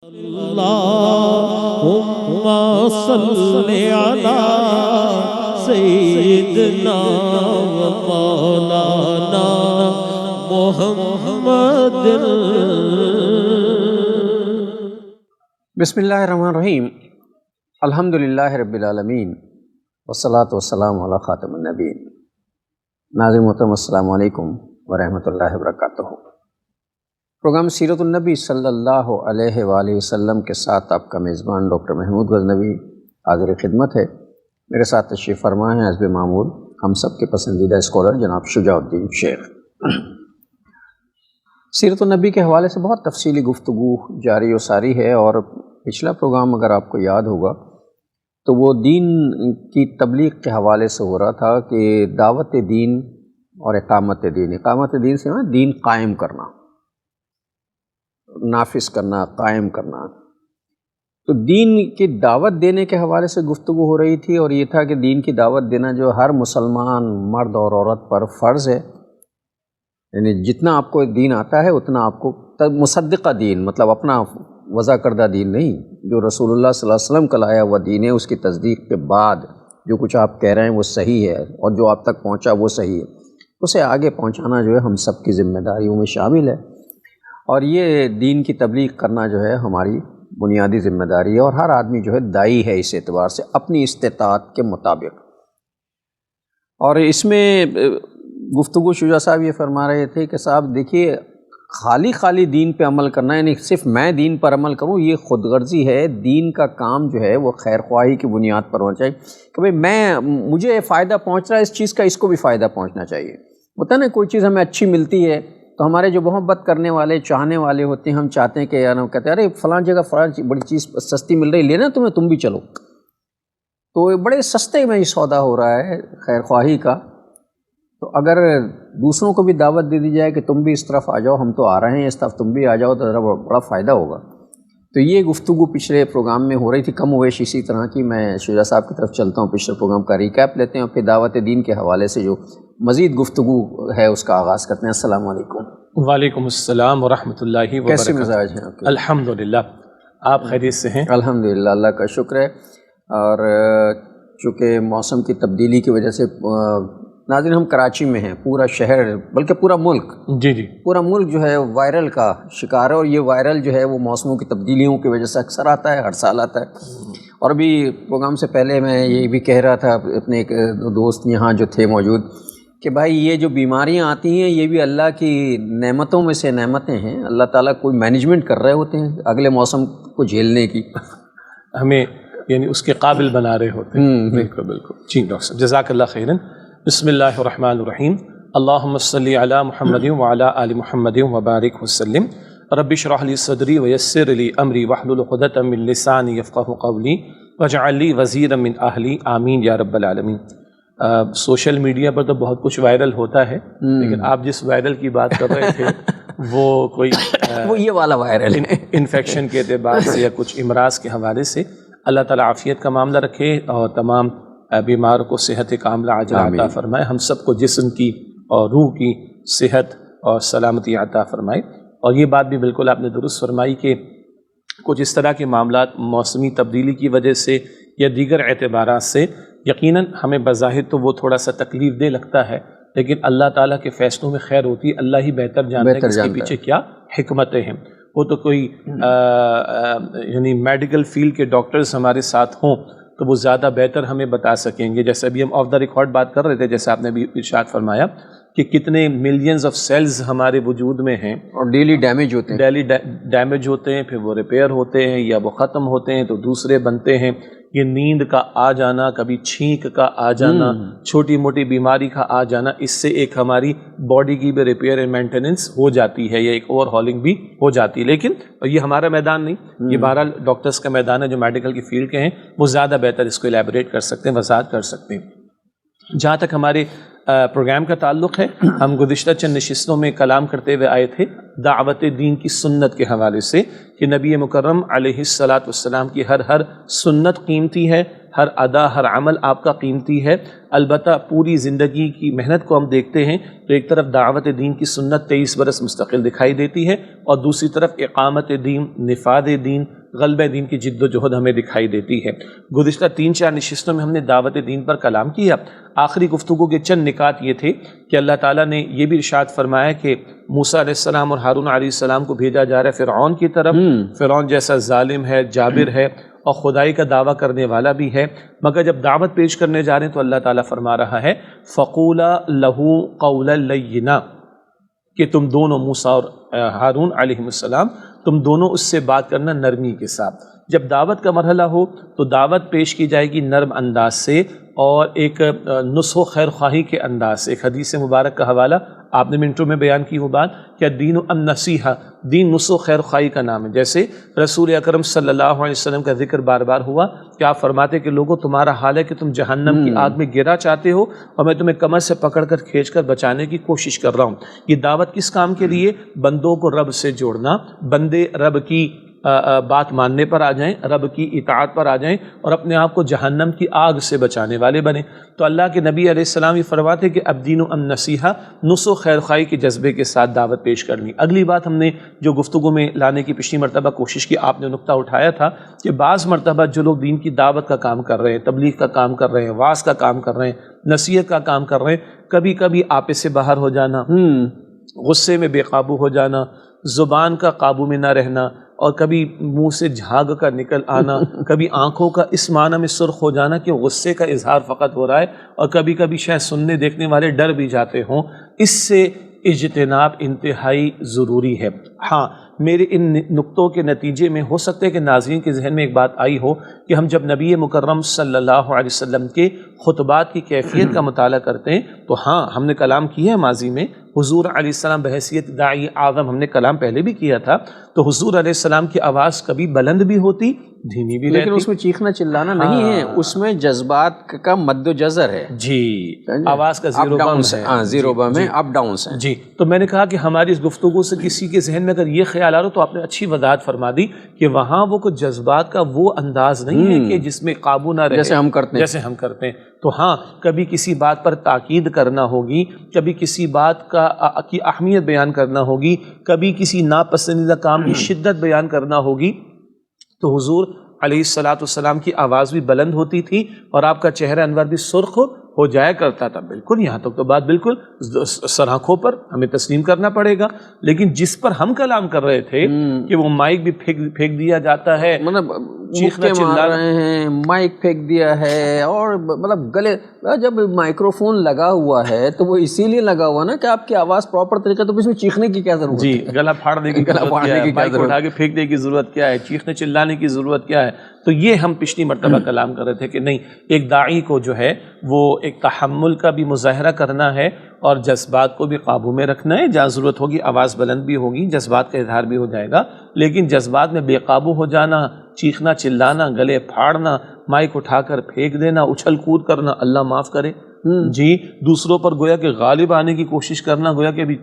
اللہم صلی علی سیدنا و مولانا محمد۔ بسم اللہ الرحمن الرحیم، الحمدللہ رب العالمین والصلاة والسلام علی خاتم النبیین۔ ناظرین محترم، السلام علیکم ورحمۃ اللہ وبرکاتہ۔ پروگرام سیرت النبی صلی اللہ علیہ وآلہ وسلم کے ساتھ آپ کا میزبان ڈاکٹر محمود غزنوی حاضر خدمت ہے۔ میرے ساتھ تشریف فرما ہیں حسب معمول ہم سب کے پسندیدہ اسکالر جناب شجاع الدین شیخ۔ سیرت النبی کے حوالے سے بہت تفصیلی گفتگو جاری و ساری ہے، اور پچھلا پروگرام اگر آپ کو یاد ہوگا تو وہ دین کی تبلیغ کے حوالے سے ہو رہا تھا کہ دعوت دین اور اقامت دین۔ اقامت دین سے دین قائم کرنا، نافذ کرنا، قائم کرنا۔ تو دین کی دعوت دینے کے حوالے سے گفتگو ہو رہی تھی، اور یہ تھا کہ دین کی دعوت دینا جو ہر مسلمان مرد اور عورت پر فرض ہے، یعنی جتنا آپ کو دین آتا ہے اتنا آپ کو مصدقہ دین، مطلب اپنا وضع کردہ دین نہیں، جو رسول اللہ صلی اللہ علیہ وسلم کا لایا ہوا دین ہے، اس کی تصدیق کے بعد جو کچھ آپ کہہ رہے ہیں وہ صحیح ہے، اور جو آپ تک پہنچا وہ صحیح ہے، اسے آگے پہنچانا جو ہے ہم سب کی ذمہ داریوں میں شامل ہے، اور یہ دین کی تبلیغ کرنا جو ہے ہماری بنیادی ذمہ داری ہے، اور ہر آدمی جو ہے داعی ہے اس اعتبار سے اپنی استطاعت کے مطابق۔ اور اس میں گفتگو شجاع صاحب یہ فرما رہے تھے کہ صاحب دیکھیے، خالی دین پہ عمل کرنا، یعنی صرف میں دین پر عمل کروں، یہ خود غرضی ہے۔ دین کا کام جو ہے وہ خیر خواہی کی بنیاد پر ہونا چاہیے کہ بھئی مجھے فائدہ پہنچ رہا ہے اس چیز کا، اس کو بھی فائدہ پہنچنا چاہیے۔ ہوتا ہے نا، کوئی چیز ہمیں اچھی ملتی ہے تو ہمارے جو محبت کرنے والے، چاہنے والے ہوتے ہیں، ہم چاہتے ہیں کہ یار، ہم کہتے ہیں ارے فلاں جگہ فلاں بڑی چیز سستی مل رہی، لینا تمہیں، تم بھی چلو۔ تو بڑے سستے میں یہ سودا ہو رہا ہے خیر خواہی کا۔ تو اگر دوسروں کو بھی دعوت دے دی جائے کہ تم بھی اس طرف آ جاؤ، ہم تو آ رہے ہیں اس طرف، تم بھی آ جاؤ، تو ذرا بڑا فائدہ ہوگا۔ تو یہ گفتگو پچھلے پروگرام میں ہو رہی تھی، کم ویش اسی طرح کی۔ میں شجاع صاحب کی طرف چلتا ہوں، پچھلے پروگرام کا ریکیپ لیتے ہیں، اور پھر دعوت دین کے حوالے سے جو مزید گفتگو ہے اس کا آغاز کرتے ہیں۔ السلام علیکم۔ وعلیکم السلام ورحمۃ اللہ وبرکاتہ۔ کیسے مزاج ہیں آپ کے؟ الحمدللہ، آپ خیریت سے ہیں؟ الحمدللہ، اللہ کا شکر ہے۔ اور چونکہ موسم کی تبدیلی کی وجہ سے ناظرین، ہم کراچی میں ہیں، پورا شہر بلکہ پورا ملک، پورا ملک جو ہے وائرل کا شکار ہے، اور یہ وائرل جو ہے وہ موسموں کی تبدیلیوں کی وجہ سے اکثر آتا ہے، ہر سال آتا ہے۔ اور ابھی پروگرام سے پہلے میں یہ بھی کہہ رہا تھا اپنے ایک دوست یہاں جو تھے موجود کہ بھائی یہ جو بیماریاں آتی ہیں یہ بھی اللہ کی نعمتوں میں سے نعمتیں ہیں، اللہ تعالیٰ کوئی مینجمنٹ کر رہے ہوتے ہیں اگلے موسم کو جھیلنے کی، ہمیں یعنی اس کے قابل بنا رہے ہوتے ہیں۔ بالکل بالکل، جی ڈاکٹر صاحب، جزاک اللہ خیراً۔ بسم اللہ الرحمن الرحیم، اللہم صلی علی محمد وعلی آل محمد وبارک وسلم۔ رب اشرح لی صدری ویسر لی امری واحلل عقدۃ من لسانی یفقہوا قولی واجعل لی وزیرا من اہلی، آمین یا رب العالمین۔ سوشل میڈیا پر تو بہت کچھ وائرل ہوتا ہے، لیکن آپ جس وائرل کی بات کر رہے تھے وہ کوئی وہ یہ والا وائرل ہے، انفیکشن کے اعتبار سے یا کچھ امراض کے حوالے سے۔ اللہ تعالیٰ عافیت کا معاملہ رکھے، اور تمام بیمار کو صحت کاملہ عاجلہ عطا فرمائے، ہم سب کو جسم کی اور روح کی صحت اور سلامتی عطا فرمائے۔ اور یہ بات بھی بالکل آپ نے درست فرمائی کہ کچھ اس طرح کے معاملات موسمی تبدیلی کی وجہ سے یا دیگر اعتبارات سے یقیناً ہمیں بظاہر تو وہ تھوڑا سا تکلیف دہ لگتا ہے، لیکن اللہ تعالیٰ کے فیصلوں میں خیر ہوتی ہے، اللہ ہی بہتر جانتا ہے کہ اس کے پیچھے کیا حکمتیں ہیں۔ وہ تو کوئی یعنی میڈیکل فیلڈ کے ڈاکٹرز ہمارے ساتھ ہوں تو وہ زیادہ بہتر ہمیں بتا سکیں گے۔ جیسے ابھی ہم آف دا ریکارڈ بات کر رہے تھے، جیسے آپ نے بھی ارشاد فرمایا کہ کتنے ملینز آف سیلز ہمارے وجود میں ہیں، اور ڈیلی ڈیمیج ہوتے ہیں، ڈیمیج ہوتے ہیں، پھر وہ ریپیئر ہوتے ہیں یا وہ ختم ہوتے ہیں تو دوسرے بنتے ہیں۔ یہ نیند کا آ جانا، کبھی چھینک کا آ جانا، چھوٹی موٹی بیماری کا آ جانا، اس سے ایک ہماری باڈی کی بھی ریپیئر اینڈ مینٹیننس ہو جاتی ہے، یا ایک اوور ہالنگ بھی ہو جاتی ہے۔ لیکن یہ ہمارا میدان نہیں، یہ بہرحال ڈاکٹرز کا میدان ہے، جو میڈیکل کی فیلڈ کے ہیں وہ زیادہ بہتر اس کو ایلیبوریٹ کر سکتے ہیں، وضاحت کر سکتے ہیں۔ جہاں تک ہمارے پروگرام کا تعلق ہے، ہم گزشتہ چند نشستوں میں کلام کرتے ہوئے آئے تھے دعوت دین کی سنت کے حوالے سے کہ نبی مکرم علیہ الصلاۃ والسلام کی ہر سنت قیمتی ہے، ہر ادا ہر عمل آپ کا قیمتی ہے۔ البتہ پوری زندگی کی محنت کو ہم دیکھتے ہیں تو ایک طرف دعوت دین کی سنت 23 برس مستقل دکھائی دیتی ہے، اور دوسری طرف اقامت دین، نفاذ دین، غلبہ دین کی جد و جہد ہمیں دکھائی دیتی ہے۔ گزشتہ 3-4 نشستوں میں ہم نے دعوت دین پر کلام کیا۔ آخری گفتگو کے چند نکات یہ تھے کہ اللہ تعالیٰ نے یہ بھی ارشاد فرمایا کہ موسیٰ علیہ السلام اور ہارون علیہ السلام کو بھیجا جا رہا ہے فرعون کی طرف۔ فرعون جیسا ظالم ہے، جابر ہے اور خدائی کا دعویٰ کرنے والا بھی ہے، مگر جب دعوت پیش کرنے جا رہے ہیں تو اللہ تعالیٰ فرما رہا ہے فَقُولَا لَهُ قَوْلًا لَيِّنًا، کہ تم دونوں موسیٰ اور ہارون علیہ السلام تم دونوں اس سے بات کرنا نرمی کے ساتھ۔ جب دعوت کا مرحلہ ہو تو دعوت پیش کی جائے گی نرم انداز سے اور ایک نصح و خیر خواہی کے انداز سے۔ ایک حدیث مبارک کا حوالہ آپ نے منٹوں میں بیان کی وہ بات کہ دین النصیحہ، دین نصح و خیر خواہی کا نام ہے۔ جیسے رسول اکرم صلی اللہ علیہ وسلم کا ذکر بار بار ہوا کہ آپ فرماتے کہ لوگوں تمہارا حال ہے کہ تم جہنم کی آگ میں گرا چاہتے ہو اور میں تمہیں کمر سے پکڑ کر کھینچ کر بچانے کی کوشش کر رہا ہوں۔ یہ دعوت کس کام کے لیے؟ بندوں کو رب سے جوڑنا، بندے رب کی بات ماننے پر آ جائیں، رب کی اطاعت پر آ جائیں اور اپنے آپ کو جہنم کی آگ سے بچانے والے بنیں۔ تو اللہ کے نبی علیہ السلام یہ فرماتے کہ اب دین النصیحہ، نصح و خیر خواہی کے جذبے کے ساتھ دعوت پیش کرنی۔ اگلی بات ہم نے جو گفتگو میں لانے کی پچھلی مرتبہ کوشش کی، آپ نے نقطہ اٹھایا تھا کہ بعض مرتبہ جو لوگ دین کی دعوت کا کام کر رہے ہیں، تبلیغ کا کام کر رہے ہیں، وعظ کا کام کر رہے ہیں، نصیحت کا کام کر رہے ہیں، کبھی کبھی آپے سے باہر ہو جانا، غصے میں بے قابو ہو جانا، زبان کا قابو میں نہ رہنا، اور کبھی منہ سے جھاگ کا نکل آنا، کبھی آنکھوں کا اس معنی میں سرخ ہو جانا کہ غصے کا اظہار فقط ہو رہا ہے، اور کبھی کبھی شاید سننے دیکھنے والے ڈر بھی جاتے ہوں۔ اس سے اجتناب انتہائی ضروری ہے۔ ہاں، میرے ان نقطوں کے نتیجے میں ہو سکتا ہے کہ ناظرین کے ذہن میں ایک بات آئی ہو کہ ہم جب نبی مکرم صلی اللہ علیہ وسلم کے خطبات کی کیفیت کا مطالعہ کرتے ہیں تو ہاں، ہم نے کلام کیا ہے ماضی میں، حضور علیہ السلام بحیثیت داعی اعظم، ہم نے کلام پہلے بھی کیا تھا، تو حضور علیہ السلام کی آواز کبھی بلند بھی ہوتی، دھیمی بھی رہتی، لیکن اس میں چیخنا چلانا نہیں ہے، اس میں جذبات کا مد و جزر ہے جی، آواز کا زیرو بم ہے، ہاں زیرو بم ہے، اپ ڈاؤنس ہیں۔ جی، تو میں نے کہا کہ ہماری اس گفتگو سے کسی کے ذہن میں اگر یہ خیال آ رہا تو آپ نے اچھی وضاحت فرما دی کہ وہاں وہ کچھ جذبات کا وہ انداز نہیں ہے کہ جس میں قابو نہ رہے، جیسے ہم کرتے ہیں۔ تو ہاں، کبھی کسی بات پر تاکید کرنا ہوگی، کبھی کسی بات کی اہمیت بیان کرنا ہوگی، کبھی کسی ناپسندیدہ کام کی شدت بیان کرنا ہوگی، تو حضور علیہ السلام کی آواز بھی بلند ہوتی تھی اور آپ کا چہرہ انور بھی سرخ ہو جایا کرتا تھا۔ بالکل، یہاں تک تو بات بالکل سراخوں پر ہمیں تسلیم کرنا پڑے گا، لیکن جس پر ہم کلام کر رہے تھے کہ وہ مائک بھی پھینک دیا جاتا ہے، مطلب چیخنا چلا رہے ہیں، مائک پھینک دیا ہے، اور مطلب گلے جب مائکرو فون لگا ہوا ہے تو وہ اسی لیے لگا ہوا نا کہ آپ کی آواز پراپر طریقے، تو اس میں چیخنے کی کیا ضرورت ہے؟ جی، گلا پھاڑنے کی مائک اٹھا کے پھینکنے کی ضرورت کیا ہے؟ چیخنے چلانے کی ضرورت کیا ہے؟ تو یہ ہم پچھلی مرتبہ کلام کر رہے تھے کہ نہیں، ایک داعی کو جو ہے وہ ایک تحمل کا بھی مظاہرہ کرنا ہے اور جذبات کو بھی قابو میں رکھنا ہے۔ جہاں ضرورت ہوگی آواز بلند بھی ہوگی، جذبات کا اظہار بھی ہو جائے گا، لیکن جذبات میں بے قابو ہو جانا، چیخنا چلانا، گلے پھاڑنا، مائک اٹھا کر پھینک دینا، اچھل کود کرنا، اللہ معاف کرے، جی، دوسروں پر گویا کہ غالب آنے کی کوشش کرنا، گویا کہ ابھی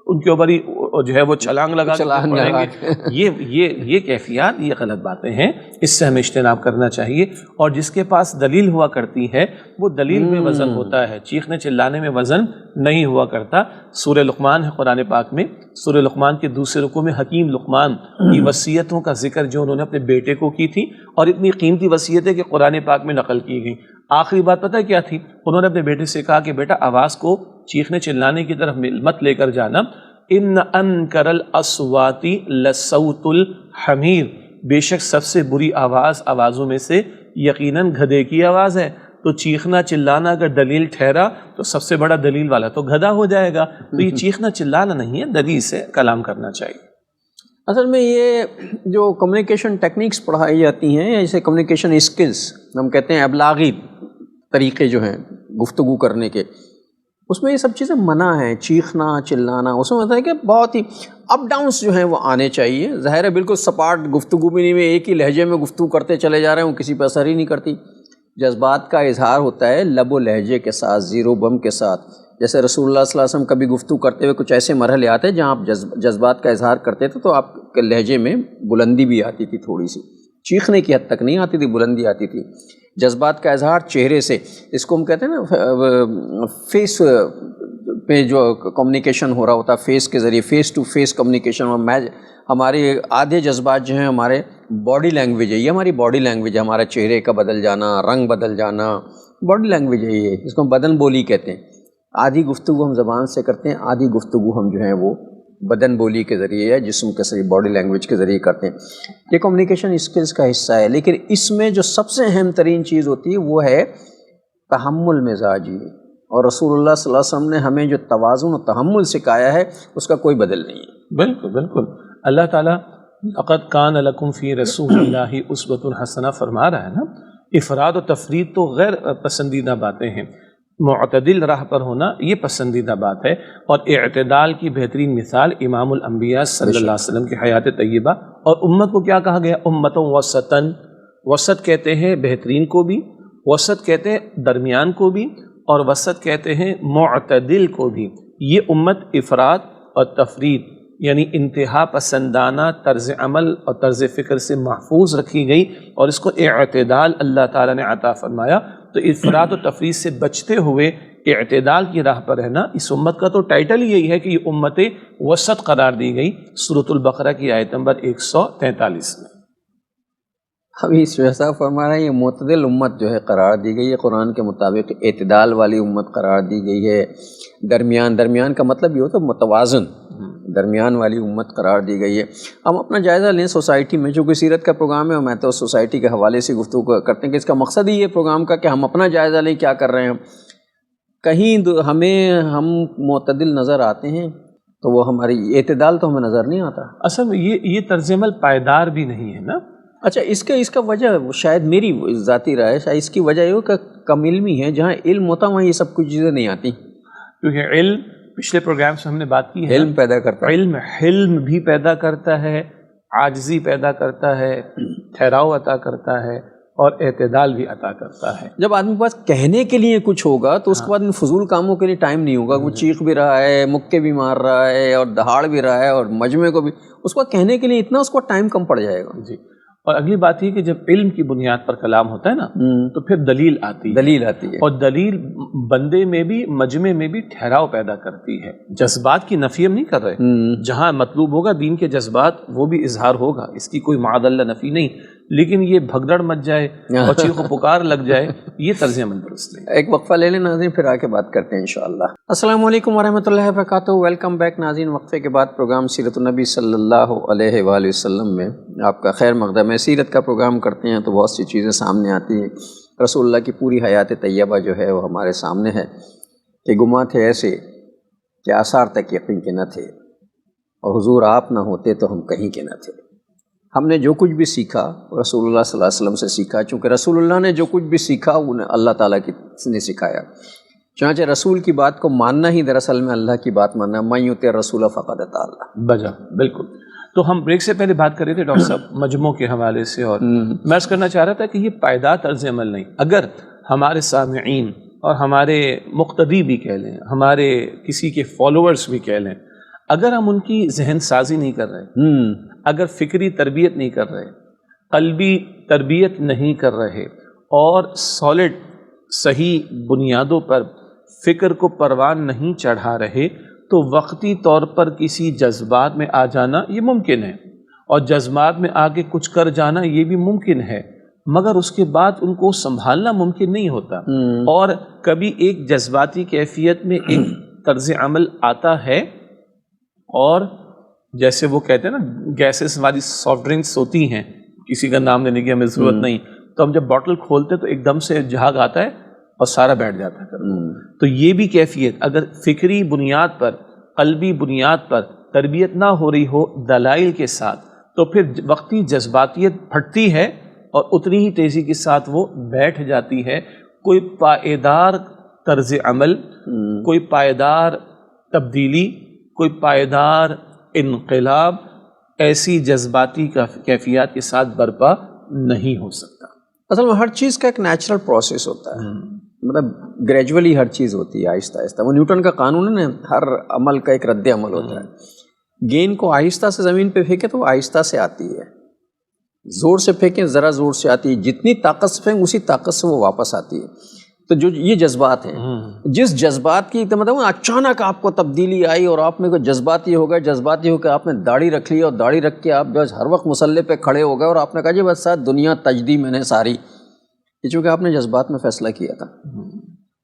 ان کے اوپر ہی جو ہے وہ چھلانگ لگا کے یہ کیفیات، یہ غلط باتیں ہیں، اس سے ہمیں اجتناب کرنا چاہیے۔ اور جس کے پاس دلیل ہوا کرتی ہے وہ دلیل میں وزن ہوتا ہے، چیخنے چلانے میں وزن نہیں ہوا کرتا۔ سورہ لقمان ہے قرآن پاک میں، سورہ لقمان کے دوسرے رکوع میں حکیم لقمان کی وصیتوں کا ذکر جو انہوں نے اپنے بیٹے کو کی تھی، اور اتنی قیمتی وصیتیں کہ قرآن پاک میں نقل کی گئی۔ آخری بات پتہ کیا تھی؟ انہوں نے اپنے بیٹے سے کہا کہ بیٹا آواز کو چیخنے چلانے کی طرف مت لے کر جانا، ان انکر الاصوات لصوت الحمیر، بے شک سب سے بری آوازوں میں سے یقیناً گدھے کی آواز ہے۔ تو چیخنا چلانا اگر دلیل ٹھہرا تو سب سے بڑا دلیل والا تو گدھا ہو جائے گا۔ تو یہ چیخنا چلانا نہیں ہے، دلیل سے کلام کرنا چاہیے۔ اصل میں یہ جو کمیونیکیشن ٹیکنیکس پڑھائی جاتی ہیں، جیسے کمیونیکیشن اسکلز ہم کہتے ہیں، ابلاغی طریقے جو ہیں گفتگو کرنے کے، اس میں یہ سب چیزیں منع ہیں، چیخنا چلانا، اس میں ہوتا ہے کہ بہت ہی اپ ڈاؤنس جو ہیں وہ آنے چاہیے۔ ظاہر ہے بالکل سپاٹ گفتگو بھی نہیں، میں ایک ہی لہجے میں گفتگو کرتے چلے جا رہے ہوں، کسی پہ اثر ہی نہیں کرتی۔ جذبات کا اظہار ہوتا ہے لب و لہجے کے ساتھ، زیرو بم کے ساتھ۔ جیسے رسول اللہ صلی اللہ علیہ وسلم کبھی گفتگو کرتے ہوئے کچھ ایسے مرحلے آتے جہاں آپ جذبات کا اظہار کرتے تھے تو آپ کے لہجے میں بلندی بھی آتی تھی، تھوڑی سی چیخنے کی حد تک نہیں آتی تھی، بلندی آتی تھی۔ جذبات کا اظہار چہرے سے، اس کو ہم کہتے ہیں نا فیس پہ جو کمیونیکیشن ہو رہا ہوتا ہے، فیس کے ذریعے، فیس ٹو فیس کمیونیکیشن۔ اور ہمارے آدھے جذبات جو ہیں ہمارے باڈی لینگویج ہے، یہ ہماری باڈی لینگویج ہے، ہمارا چہرے کا بدل جانا، رنگ بدل جانا، باڈی لینگویج ہے یہ، اس کو ہم بدن بولی کہتے ہیں۔ آدھی گفتگو ہم زبان سے کرتے ہیں، آدھی گفتگو ہم جو ہیں وہ بدن بولی کے ذریعے یا جسم کے ذریعے، باڈی لینگویج کے ذریعے کرتے ہیں۔ یہ کمیونیکیشن اسکلز کا حصہ ہے، لیکن اس میں جو سب سے اہم ترین چیز ہوتی ہے وہ ہے تحمل مزاجی، اور رسول اللہ صلی اللہ علیہ وسلم نے ہمیں جو توازن و تحمل سکھایا ہے اس کا کوئی بدل نہیں ہے۔ بالکل بالکل، اللہ تعالیٰ لقد کان لکم فی رسول اللہ اسوۃ حسنہ فرما رہا ہے نا۔ افراد و تفرید تو غیر پسندیدہ باتیں ہیں، معتدل راہ پر ہونا یہ پسندیدہ بات ہے، اور اعتدال کی بہترین مثال امام الانبیاء صلی اللہ علیہ وسلم کی حیات طیبہ۔ اور امت کو کیا کہا گیا؟ امتوں وسطن، وسط کہتے ہیں بہترین کو بھی، وسط کہتے ہیں درمیان کو بھی، اور وسط کہتے ہیں معتدل کو بھی۔ یہ امت افراد اور تفرید یعنی انتہا پسندانہ طرز عمل اور طرز فکر سے محفوظ رکھی گئی، اور اس کو اعتدال اللہ تعالیٰ نے عطا فرمایا۔ تو افراد و تفرید سے بچتے ہوئے اعتدال کی راہ پر رہنا، اس امت کا تو ٹائٹل ہی یہی ہے کہ یہ امت وسط قرار دی گئی سورۃ البقرہ کی آیت نمبر 143 میں۔ ابھی صاحب فرما رہے ہیں یہ معتدل امت جو ہے قرار دی گئی ہے، قرآن کے مطابق اعتدال والی امت قرار دی گئی ہے۔ درمیان کا مطلب یہ ہوتا ہے متوازن، درمیان والی امت قرار دی گئی ہے۔ ہم اپنا جائزہ لیں سوسائٹی میں، چونکہ سیرت کا پروگرام ہے اور میں تو سوسائٹی کے حوالے سے گفتگو کرتے ہیں کہ اس کا مقصد ہی یہ پروگرام کا کہ ہم اپنا جائزہ لیں کیا کر رہے ہیں۔ کہیں ہم معتدل نظر آتے ہیں تو وہ ہماری اعتدال تو ہمیں نظر نہیں آتا۔ اصل میں یہ طرز عمل پائیدار بھی نہیں ہے نا۔ اچھا، اس کا وجہ شاید میری ذاتی رائے ہے، شاید اس کی وجہ یہ ہو کہ کم علمی ہے، جہاں علم ہوتا وہاں یہ سب کچھ چیزیں نہیں آتی، کیونکہ علم پچھلے پروگرامز میں ہم نے بات کی ہے، علم پیدا کرتا ہے، علم بھی پیدا کرتا ہے، عاجزی پیدا کرتا ہے، ٹھہراؤ عطا کرتا ہے، اور اعتدال بھی عطا کرتا ہے۔ جب آدمی کے پاس کہنے کے لیے کچھ ہوگا تو اس کے بعد ان فضول کاموں کے لیے ٹائم نہیں ہوگا، وہ چیخ بھی رہا ہے، مکے بھی مار رہا ہے، اور دہاڑ بھی رہا ہے، اور مجمع کو بھی، اس کو کہنے کے لیے اتنا اس کو ٹائم کم پڑ جائے گا۔ جی، اور اگلی بات یہ کہ جب علم کی بنیاد پر کلام ہوتا ہے نا تو پھر دلیل آتی ہے، اور دلیل بندے میں بھی مجمع میں بھی ٹھہراؤ پیدا کرتی ہے۔ جذبات کی نفی ہم نہیں کر رہے، جہاں مطلوب ہوگا دین کے جذبات وہ بھی اظہار ہوگا، اس کی کوئی معاذ اللہ نفی نہیں، لیکن یہ بھگدڑ مچ جائے اور چیخ و پکار لگ جائے، یہ طرز عمل درست نہیں۔ ایک وقفہ لے لیں ناظرین، پھر آ کے بات کرتے ہیں انشاءاللہ۔ السلام علیکم ورحمۃ اللہ وبرکاتہ، ویلکم بیک ناظرین۔ وقفے کے بعد پروگرام سیرت النبی صلی اللہ علیہ وآلہ وسلم میں آپ کا خیر مقدم ہے۔ سیرت کا پروگرام کرتے ہیں تو بہت سی چیزیں سامنے آتی ہیں، رسول اللہ کی پوری حیات طیبہ جو ہے وہ ہمارے سامنے ہے، کہ گماں تھے ایسے کہ آثار تک یقین کے نہ تھے، اور حضور آپ نہ ہوتے تو ہم کہیں کے نہ تھے۔ ہم نے جو کچھ بھی سیکھا رسول اللہ صلی اللہ علیہ وسلم سے سیکھا، چونکہ رسول اللہ نے جو کچھ بھی سیکھا انہیں اللہ تعالیٰ نے سکھایا۔ چنانچہ رسول کی بات کو ماننا ہی دراصل میں اللہ کی بات ماننا، من یطع الرسول فقد اطاع اللہ۔ بجا بالکل۔ تو ہم بریک سے پہلے بات کر رہے تھے ڈاکٹر صاحب مجموع کے حوالے سے، اور میں عرض کرنا چاہ رہا تھا کہ یہ پائیدار طرز عمل نہیں۔ اگر ہمارے سامعین اور ہمارے مقتدی بھی کہہ لیں، ہمارے کسی کے فالوورز بھی کہہ لیں، اگر ہم ان کی ذہن سازی نہیں کر رہے، اگر فکری تربیت نہیں کر رہے، قلبی تربیت نہیں کر رہے، اور سالڈ صحیح بنیادوں پر فکر کو پروان نہیں چڑھا رہے، تو وقتی طور پر کسی جذبات میں آ جانا یہ ممکن ہے، اور جذبات میں آ کے کچھ کر جانا یہ بھی ممکن ہے، مگر اس کے بعد ان کو سنبھالنا ممکن نہیں ہوتا۔ اور کبھی ایک جذباتی کیفیت میں ایک طرز عمل آتا ہے، اور جیسے وہ کہتے ہیں نا گیسز والی سافٹ ڈرنکس ہوتی ہیں، کسی کا نام لینے کی ہمیں ضرورت نہیں، تو ہم جب باٹل کھولتے تو ایک دم سے جھاگ آتا ہے اور سارا بیٹھ جاتا ہے۔ تو یہ بھی کیفیت اگر فکری بنیاد پر، قلبی بنیاد پر تربیت نہ ہو رہی ہو دلائل کے ساتھ، تو پھر وقتی جذباتیت پھٹتی ہے اور اتنی ہی تیزی کے ساتھ وہ بیٹھ جاتی ہے۔ کوئی پائیدار طرز عمل، کوئی پائیدار تبدیلی، کوئی پائیدار انقلاب ایسی جذباتی کیفیات کے ساتھ برپا نہیں ہو سکتا۔ اصل میں ہر چیز کا ایک نیچرل پروسیس ہوتا ہے، مطلب گریجولی ہر چیز ہوتی ہے آہستہ آہستہ. وہ نیوٹن کا قانون ہے نا, ہر عمل کا ایک رد عمل ہوتا ہے. گیند کو آہستہ سے زمین پہ پھینکے تو وہ آہستہ سے آتی ہے, زور سے پھینکیں ذرا زور سے آتی ہے, جتنی طاقت سے پھینک اسی طاقت سے وہ واپس آتی ہے. تو جو یہ جذبات ہیں, جس جذبات کی مطلب اچانک آپ کو تبدیلی آئی اور آپ میں کوئی جذباتی ہو گئے, جذباتی ہو کے آپ نے داڑھی رکھ لی, اور داڑھی رکھ کے آپ جو ہر وقت مصلے پہ کھڑے ہو گئے اور آپ نے کہا جی بس ساتھ دنیا تجدی میں نے ساری, یہ چونکہ آپ نے جذبات میں فیصلہ کیا تھا.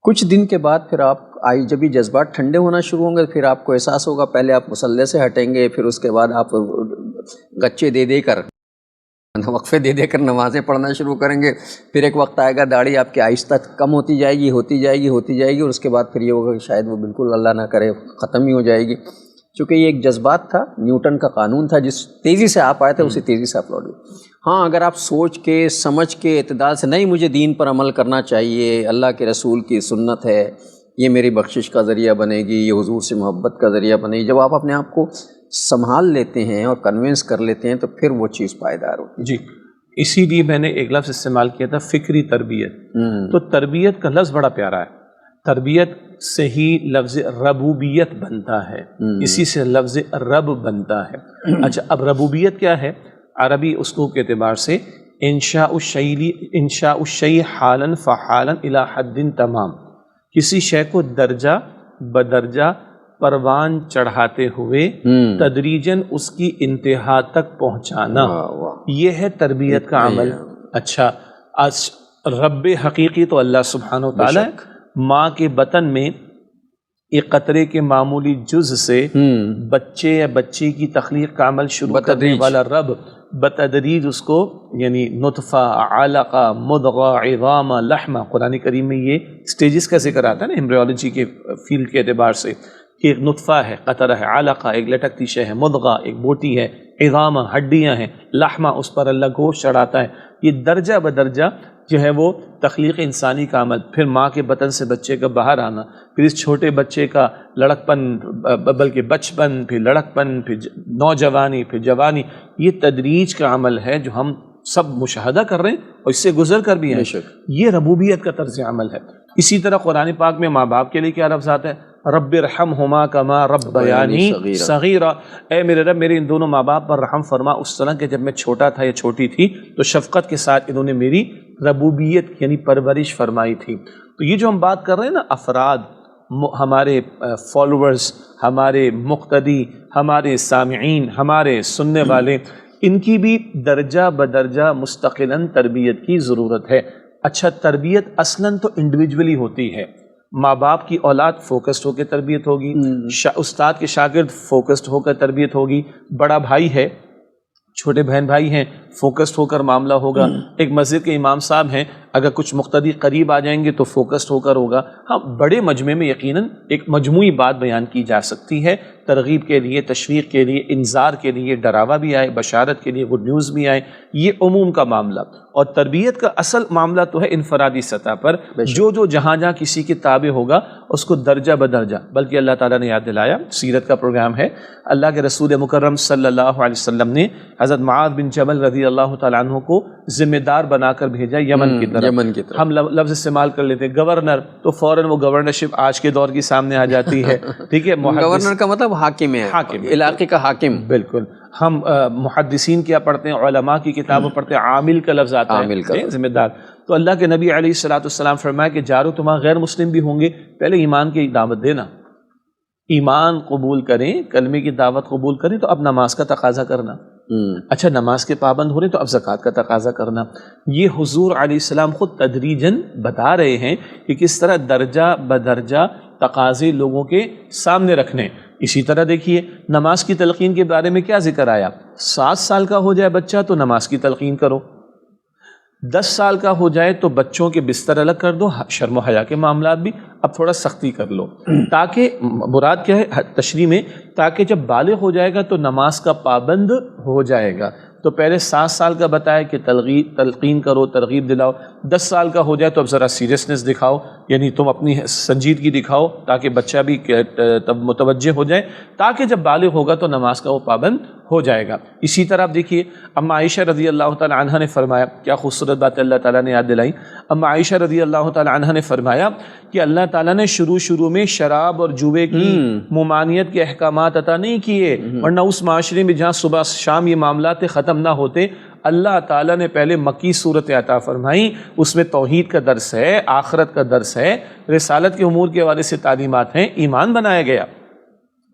کچھ دن کے بعد پھر آپ جب یہ جذبات ٹھنڈے ہونا شروع ہوں گے پھر آپ کو احساس ہوگا, پہلے آپ مصلے سے ہٹیں گے, پھر اس کے بعد آپ گچے دے دے کر وقفے دے دے کر نمازیں پڑھنا شروع کریں گے, پھر ایک وقت آئے گا داڑھی آپ کی آہستہ کم ہوتی جائے گی, ہوتی جائے گی, ہوتی جائے گی, اور اس کے بعد پھر یہ ہوگا کہ شاید وہ بالکل اللہ نہ کرے ختم ہی ہو جائے گی. چونکہ یہ ایک جذبات تھا, نیوٹن کا قانون تھا, جس تیزی سے آپ آئے تھے اسی تیزی سے آپ لوٹ گئے. ہاں اگر آپ سوچ کے سمجھ کے اعتدال سے, نہیں مجھے دین پر عمل کرنا چاہیے, اللہ کے رسول کی سنت ہے, یہ میری بخشش کا ذریعہ بنے گی, یہ حضور سے محبت کا ذریعہ بنے گی, جب آپ اپنے آپ کو سنبھال لیتے ہیں اور کنونس کر لیتے ہیں تو پھر وہ چیز پائیدار ہوتی ہے. جی, اسی لیے میں نے ایک لفظ استعمال کیا تھا, فکری تربیت. تو تربیت کا لفظ بڑا پیارا ہے. تربیت سے ہی لفظ ربوبیت بنتا ہے, اسی سے لفظ رب بنتا ہے. اچھا, اب ربوبیت کیا ہے؟ عربی اسلوب کے اعتبار سے انشاء الشیء حالا فحالا الی حد تمام, کسی شے کو درجہ بدرجہ پروان چڑھاتے ہوئے تدریجاً اس کی انتہا تک پہنچانا, یہ ہے تربیت کا عمل. اچھا, آج رب حقیقی تو اللہ سبحانہ و تعالیٰ, ماں کے بطن میں ایک قطرے کے معمولی جز سے بچے یا بچی کی تخلیق کا عمل شروع کرنے والا رب بتدریج اس کو, یعنی نطفہ, علقہ, مضغہ, عظام, لحمہ, قرآن کریم میں یہ سٹیجز کا ذکر آتا ہے نا ایمبریولوجی کے فیلڈ کے اعتبار سے, کہ ایک نطفہ ہے, قطرہ ہے, علقہ ایک لٹکتی شے ہے, مضغہ ایک بوٹی ہے, عظام ہڈیاں ہیں, لحمہ اس پر اللہ گوشت چڑھاتا ہے. یہ درجہ بدرجہ جو ہے وہ تخلیق انسانی کا عمل, پھر ماں کے بطن سے بچے کا باہر آنا, پھر اس چھوٹے بچے کا لڑکپن, بلکہ بچپن, پھر لڑکپن, پھر نوجوانی, پھر جوانی, یہ تدریج کا عمل ہے جو ہم سب مشاہدہ کر رہے ہیں اور اس سے گزر کر بھی ہیں. یہ ربوبیت کا طرز عمل ہے. اسی طرح قرآن پاک میں ماں باپ کے لیے کیا لفظ آتا ہے؟ رب ارحمہما کما ربیانی صغیرا, اے میرے رب میرے ان دونوں ماں باپ پر رحم فرما اس طرح کہ جب میں چھوٹا تھا یا چھوٹی تھی تو شفقت کے ساتھ انہوں نے میری ربوبیت یعنی پرورش فرمائی تھی. تو یہ جو ہم بات کر رہے ہیں نا, افراد, ہمارے فالوورز, ہمارے مقتدی, ہمارے سامعین, ہمارے سننے والے, ان کی بھی درجہ بدرجہ مستقلاً تربیت کی ضرورت ہے. اچھا, تربیت اصلاً تو انڈیویجولی ہوتی ہے. ماں باپ کی اولاد فوکسڈ ہو کے تربیت ہوگی, استاد کے شاگرد فوکسڈ ہو کر تربیت ہوگی, بڑا بھائی ہے, چھوٹے بہن بھائی ہیں, فوکسڈ ہو کر معاملہ ہوگا, ایک مسجد کے امام صاحب ہیں, اگر کچھ مقتدی قریب آ جائیں گے تو فوکسڈ ہو کر ہوگا. ہاں, بڑے مجمع میں یقیناً ایک مجموعی بات بیان کی جا سکتی ہے, ترغیب کے لیے, تشویق کے لیے, انذار کے لیے, ڈراوا بھی آئے, بشارت کے لیے گڈ نیوز بھی آئے, یہ عموم کا معاملہ. اور تربیت کا اصل معاملہ تو ہے انفرادی سطح پر, جو جہاں جہاں کسی کے تابع ہوگا اس کو درجہ بدرجہ. بلکہ اللہ تعالیٰ نے یاد دلایا, سیرت کا پروگرام ہے, اللہ کے رسول مکرم صلی اللہ علیہ وسلم نے حضرت معاذ بن جبل رضی اللہ تعالیٰ عنہ کو ذمہ دار بنا کر بھیجا یمن کی طرف. ہم لفظ استعمال کر لیتے ہیں گورنر, تو فوراً وہ گورنرشپ آج کے دور کی سامنے آ جاتی ہے. ٹھیک ہے, گورنر کا مطلب حاکم ہے, علاقے کا حاکم. بالکل. ہم محدثین کیا پڑھتے ہیں, علماء کی کتابوں پڑھتے ہیں, عامل کا لفظ آتا ہے, ذمہ دار. تو اللہ کے نبی علیہ الصلوۃ والسلام فرمایا کہ جارو تمہاں غیر مسلم بھی ہوں گے, پہلے ایمان کی دعوت دینا, ایمان قبول کریں, کلمے کی دعوت قبول کریں تو اب نماز کا تقاضا کرنا. اچھا, نماز کے پابند ہو رہے تو اب زکوٰۃ کا تقاضا کرنا. یہ حضور علیہ السلام خود تدریجاً بتا رہے ہیں کہ کس طرح درجہ بدرجہ تقاضے لوگوں کے سامنے رکھنے. اسی طرح دیکھیے, نماز کی تلقین کے بارے میں کیا ذکر آیا؟ 7 سال کا ہو جائے بچہ تو نماز کی تلقین کرو, 10 سال کا ہو جائے تو بچوں کے بستر الگ کر دو, شرم و حیا کے معاملات بھی اب تھوڑا سختی کر لو, تاکہ مراد کیا ہے تشریح میں, تاکہ جب بالغ ہو جائے گا تو نماز کا پابند ہو جائے گا. تو پہلے 7 سال کا بتایا کہ تلقین کرو, ترغیب دلاؤ, 10 سال کا ہو جائے تو اب ذرا سیریسنس دکھاؤ, یعنی تم اپنی سنجیدگی دکھاؤ تاکہ بچہ بھی متوجہ ہو جائے, تاکہ جب بالغ ہوگا تو نماز کا وہ پابند ہو جائے گا۔ اسی طرح آپ دیکھیے اما عائشہ رضی اللہ تعالی عنہ نے فرمایا، کیا خوبصورت بات اللہ تعالیٰ نے یاد دلائی۔ اما عائشہ رضی اللہ تعالی عنہ نے فرمایا کہ اللہ تعالیٰ نے شروع میں شراب اور جوے کی ممانعت کے احکامات عطا نہیں کیے، ورنہ اس معاشرے میں جہاں صبح شام یہ معاملات ختم نہ ہوتے، اللہ تعالیٰ نے پہلے مکی صورت عطا فرمائی، اس میں توحید کا درس ہے، آخرت کا درس ہے، رسالت کے امور کے حوالے سے تعلیمات ہیں، ایمان بنایا گیا۔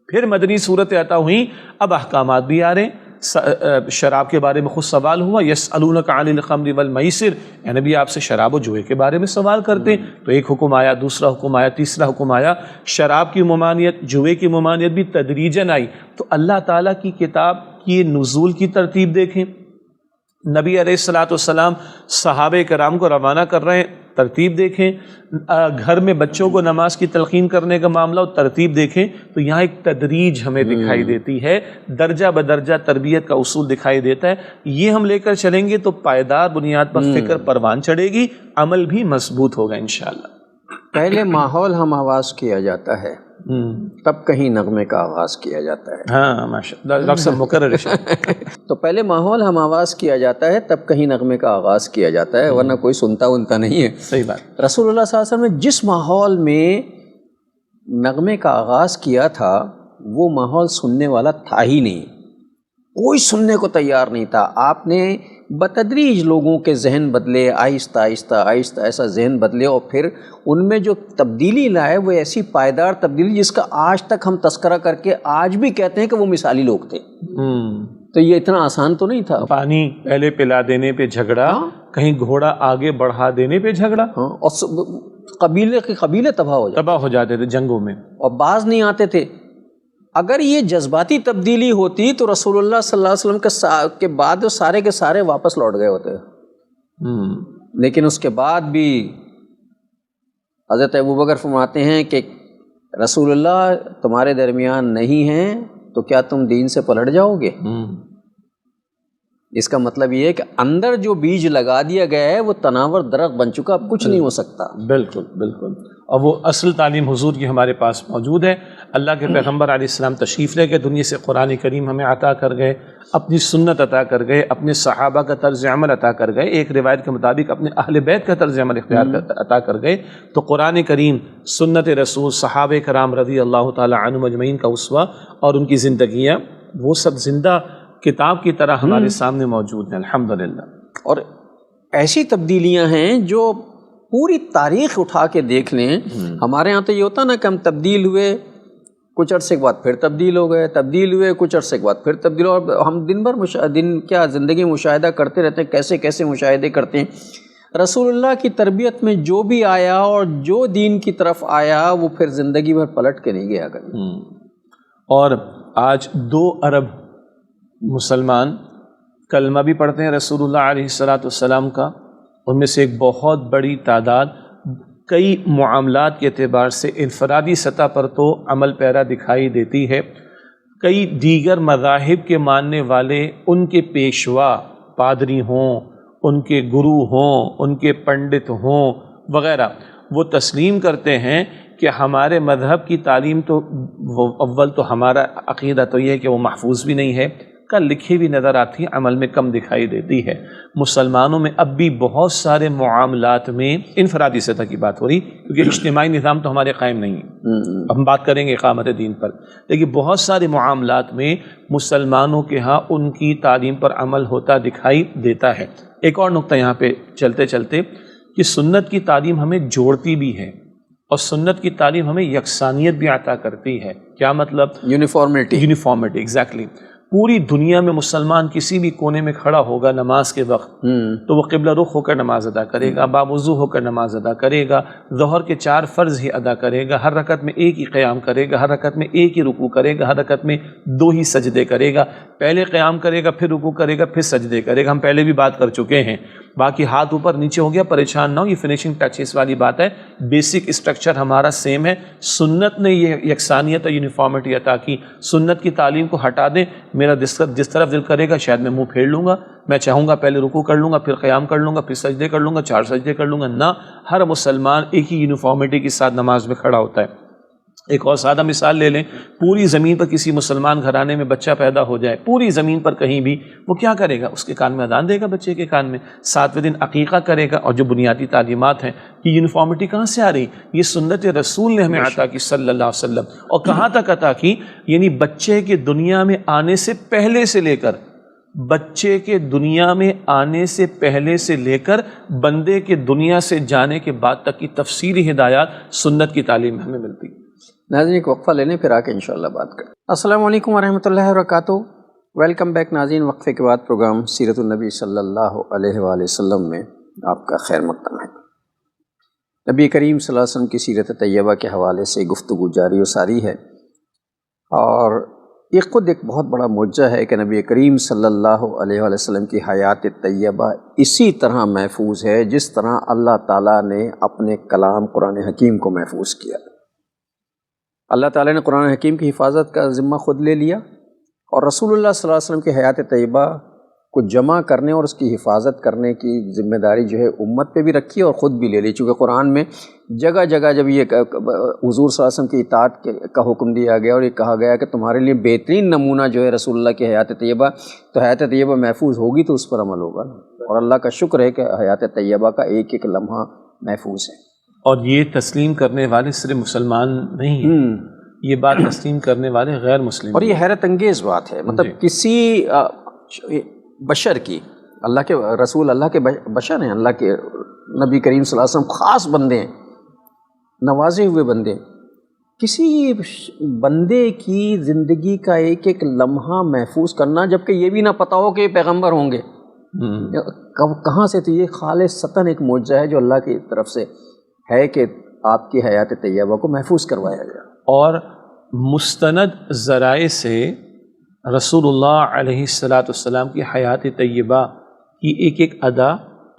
پھر مدنی صورت عطا ہوئی، اب احکامات بھی آ رہے ہیں۔ شراب کے بارے میں خود سوال ہوا، یسألونک عن الخمر والمیسر، اے نبی آپ سے شراب و جوئے کے بارے میں سوال کرتے، تو ایک حکم آیا، دوسرا حکم آیا، تیسرا حکم آیا۔ شراب کی ممانعت، جوئے کی ممانعت بھی تدریجاً آئی۔ تو اللہ تعالیٰ کی کتاب کی نزول کی ترتیب دیکھیں، نبی علیہ الصلوۃ والسلام صحابہ کرام کو روانہ کر رہے ہیں، ترتیب دیکھیں، گھر میں بچوں کو نماز کی تلقین کرنے کا معاملہ اور ترتیب دیکھیں، تو یہاں ایک تدریج ہمیں دکھائی دیتی ہے، درجہ بدرجہ تربیت کا اصول دکھائی دیتا ہے۔ یہ ہم لے کر چلیں گے تو پائیدار بنیاد پر فکر پروان چڑھے گی، عمل بھی مضبوط ہوگا انشاءاللہ۔ پہلے ماحول ہم آواز کیا جاتا ہے، تب کہیں نغمے کا آغاز کیا جاتا ہے۔ ہاں ماشاءاللہ، ڈاکٹر صاحب مقرر تو پہلے ماحول ہم آواز کیا جاتا ہے، تب کہیں نغمے کا آغاز کیا جاتا ہے، ورنہ کوئی سنتا ونتا نہیں ہے۔ صحیح بات۔ رسول اللہ صلی اللہ علیہ وسلم نے جس ماحول میں نغمے کا آغاز کیا تھا، وہ ماحول سننے والا تھا ہی نہیں، کوئی سننے کو تیار نہیں تھا۔ آپ نے بتدریج لوگوں کے ذہن بدلے، آہستہ آہستہ آہستہ ایسا ذہن بدلے، اور پھر ان میں جو تبدیلی لائے وہ ایسی پائیدار تبدیلی جس کا آج تک ہم تذکرہ کر کے آج بھی کہتے ہیں کہ وہ مثالی لوگ تھے۔ تو یہ اتنا آسان تو نہیں تھا۔ پانی پہلے پلا دینے پہ جھگڑا، کہیں گھوڑا آگے بڑھا دینے پہ جھگڑا، اور قبیلے کے قبیلے تباہ ہو جاتے تھے جنگوں میں، اور باز نہیں آتے تھے۔ اگر یہ جذباتی تبدیلی ہوتی تو رسول اللہ صلی اللہ علیہ وسلم کے بعد وہ سارے کے سارے واپس لوٹ گئے ہوتے، لیکن اس کے بعد بھی حضرت ابوبکر فرماتے ہیں کہ رسول اللہ تمہارے درمیان نہیں ہیں تو کیا تم دین سے پلٹ جاؤ گے؟ اس کا مطلب یہ ہے کہ اندر جو بیج لگا دیا گیا ہے وہ تناور درخت بن چکا، اب کچھ نہیں ہو سکتا۔ بالکل بالکل، اور وہ اصل تعلیم حضور کی ہمارے پاس موجود ہے۔ اللہ کے پیغمبر علیہ السلام تشریف لے گئے دنیا سے، قرآن کریم ہمیں عطا کر گئے، اپنی سنت عطا کر گئے، اپنے صحابہ کا طرز عمل عطا کر گئے، ایک روایت کے مطابق اپنے اہل بیت کا طرز عمل عطا کر گئے۔ تو قرآن کریم، سنت رسول، صحابہ کرام رضی اللہ تعالی عنہم اجمعین کا اسوہ اور ان کی زندگیاں، وہ سب زندہ کتاب کی طرح ہمارے سامنے موجود ہیں الحمدللہ۔ اور ایسی تبدیلیاں ہیں جو پوری تاریخ اٹھا کے دیکھ لیں۔ ہمارے ہاں تو یہ ہوتا نا کہ ہم تبدیل ہوئے، کچھ عرصے کے بعد پھر تبدیل ہو گئے، تبدیل ہوئے، کچھ عرصے کے بعد پھر تبدیل ہو، اور ہم دن بھر زندگی مشاہدہ کرتے رہتے ہیں، کیسے کیسے مشاہدے کرتے ہیں۔ رسول اللہ کی تربیت میں جو بھی آیا اور جو دین کی طرف آیا وہ پھر زندگی بھر پلٹ کے نہیں گیا کبھی۔ اور آج 2 ارب مسلمان کلمہ بھی پڑھتے ہیں رسول اللہ علیہ السلام کا، ان میں سے ایک بہت بڑی تعداد کئی معاملات کے اعتبار سے انفرادی سطح پر تو عمل پیرا دکھائی دیتی ہے، کئی دیگر مذاہب کے ماننے والے، ان کے پیشوا پادری ہوں، ان کے گرو ہوں، ان کے پنڈت ہوں وغیرہ، وہ تسلیم کرتے ہیں کہ ہمارے مذہب کی تعلیم تو اول تو ہمارا عقیدہ تو یہ ہے کہ وہ محفوظ بھی نہیں ہے، کا لکھی بھی نظر آتی ہے، عمل میں کم دکھائی دیتی ہے۔ مسلمانوں میں اب بھی بہت سارے معاملات میں انفرادی سطح کی بات ہو رہی، کیونکہ اجتماعی نظام تو ہمارے قائم نہیں ہے، ہم بات کریں گے اقامت دین پر، لیکن بہت سارے معاملات میں مسلمانوں کے ہاں ان کی تعلیم پر عمل ہوتا دکھائی دیتا ہے۔ ایک اور نقطہ یہاں پہ چلتے چلتے کہ سنت کی تعلیم ہمیں جوڑتی بھی ہے، اور سنت کی تعلیم ہمیں یکسانیت بھی عطا کرتی ہے۔ کیا مطلب؟ Uniformity, exactly. پوری دنیا میں مسلمان کسی بھی کونے میں کھڑا ہوگا نماز کے وقت تو وہ قبلہ رخ ہو کر نماز ادا کرے گا، باوضو ہو کر نماز ادا کرے گا، ظہر کے 4 فرض ہی ادا کرے گا، ہر رکعت میں ایک ہی قیام کرے گا، ہر رکعت میں ایک ہی رکوع کرے گا، ہر رکعت میں 2 ہی سجدے کرے گا، پہلے قیام کرے گا، پھر رکوع کرے گا، پھر سجدے کرے گا۔ ہم پہلے بھی بات کر چکے ہیں، باقی ہاتھ اوپر نیچے ہو گیا پریشان نہ ہو، یہ فنیشنگ ٹچ والی بات ہے، بیسک اسٹرکچر ہمارا سیم ہے۔ سنت نے یہ یکسانیت اور یونیفارمٹی عطا کی۔ سنت کی تعلیم کو ہٹا دیں، میرا جس طرف دل کرے گا شاید میں منہ پھیر لوں گا، میں چاہوں گا پہلے رکوع کر لوں گا، پھر قیام کر لوں گا، پھر سجدے کر لوں گا، 4 سجدے کر لوں گا، نہ، ہر مسلمان ایک ہی یونیفارمٹی کے ساتھ نماز میں کھڑا ہوتا ہے۔ ایک اور سادہ مثال لے لیں، پوری زمین پر کسی مسلمان گھرانے میں بچہ پیدا ہو جائے، پوری زمین پر کہیں بھی، وہ کیا کرے گا؟ اس کے کان میں اذان دے گا، بچے کے کان میں 7ویں دن عقیقہ کرے گا، اور جو بنیادی تعلیمات ہیں، یہ یونیفارمٹی کہاں سے آ رہی؟ یہ سنت رسول نے ہمیں عطا کی صلی اللہ علیہ وسلم، اور کہاں تک عطا کی؟ یعنی بچے کے دنیا میں آنے سے پہلے سے لے کر، بچے کے دنیا میں آنے سے پہلے سے لے کر بندے کے دنیا سے جانے کے بعد تک کی تفصیلی ہدایات سنت کی تعلیم میں ہمیں ملتی ہے۔ ناظرین ایک وقفہ لینے پھر آ کے انشاءاللہ بات کریں۔ السلام علیکم ورحمۃ اللہ وبرکاتہ، ویلکم بیک ناظرین۔ وقفے کے بعد پروگرام سیرت النبی صلی اللہ علیہ وآلہ وسلم میں آپ کا خیر مقدم ہے۔ نبی کریم صلی اللہ علیہ وسلم کی سیرت طیبہ کے حوالے سے گفتگو جاری و ساری ہے، اور یہ خود ایک بہت بڑا معجزہ ہے کہ نبی کریم صلی اللہ علیہ وآلہ وسلم کی حیات طیبہ اسی طرح محفوظ ہے جس طرح اللہ تعالیٰ نے اپنے کلام قرآن حکیم کو محفوظ کیا۔ اللہ تعالیٰ نے قرآن حکیم کی حفاظت کا ذمہ خود لے لیا، اور رسول اللہ صلی اللہ علیہ وسلم کی حیات طیبہ کو جمع کرنے اور اس کی حفاظت کرنے کی ذمہ داری جو ہے امت پہ بھی رکھی اور خود بھی لے لی، چونکہ قرآن میں جگہ جگہ جب یہ حضور صلی اللہ علیہ وسلم کی اطاعت کا حکم دیا گیا اور یہ کہا گیا کہ تمہارے لیے بہترین نمونہ جو ہے رسول اللہ کی حیات طیبہ، تو حیات طیبہ محفوظ ہوگی تو اس پر عمل ہوگا نا، اور اللہ کا شکر ہے کہ حیات طیبہ کا ایک ایک لمحہ محفوظ ہے۔ اور یہ تسلیم کرنے والے صرف مسلمان نہیں ہیں، یہ بات تسلیم کرنے والے غیر مسلم، اور یہ حیرت انگیز بات ہے، مطلب کسی بشر کی، اللہ کے رسول اللہ کے بشر ہیں، اللہ کے نبی کریم صلی اللہ علیہ وسلم خاص بندے ہیں، نوازے ہوئے بندے، کسی بندے کی زندگی کا ایک ایک لمحہ محفوظ کرنا، جبکہ یہ بھی نہ پتہ ہو کہ یہ پیغمبر ہوں گے، کہاں سے؟ تو یہ خالصتاً ایک معجزہ ہے جو اللہ کی طرف سے ہے کہ آپ کی حیات طیبہ کو محفوظ کروایا گیا۔ اور مستند ذرائع سے رسول اللہ علیہ السلام کی حیات طیبہ کی ایک ایک ادا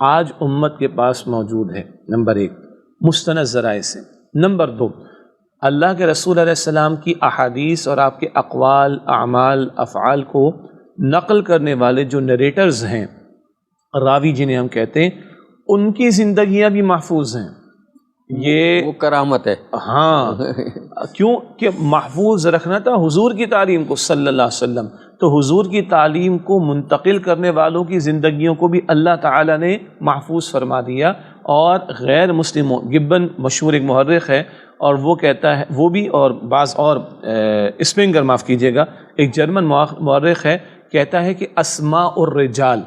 آج امت کے پاس موجود ہے، نمبر 1 مستند ذرائع سے۔ نمبر 2 اللہ کے رسول علیہ السلام کی احادیث اور آپ کے اقوال، اعمال، افعال کو نقل کرنے والے جو نریٹرز ہیں، راوی جنہیں ہم کہتے ہیں، ان کی زندگیاں بھی محفوظ ہیں۔ یہ وہ کرامت ہے، ہاں، کیوں کہ محفوظ رکھنا تھا حضور کی تعلیم کو صلی اللہ علیہ وسلم، تو حضور کی تعلیم کو منتقل کرنے والوں کی زندگیوں کو بھی اللہ تعالیٰ نے محفوظ فرما دیا۔ اور غیر مسلموں، گبن مشہور ایک محرخ ہے، اور وہ کہتا ہے، وہ بھی اور بعض اور اسپرنگر معاف کیجیے گا، ایک جرمن مورخ ہے، کہتا ہے کہ اسماء الرجال،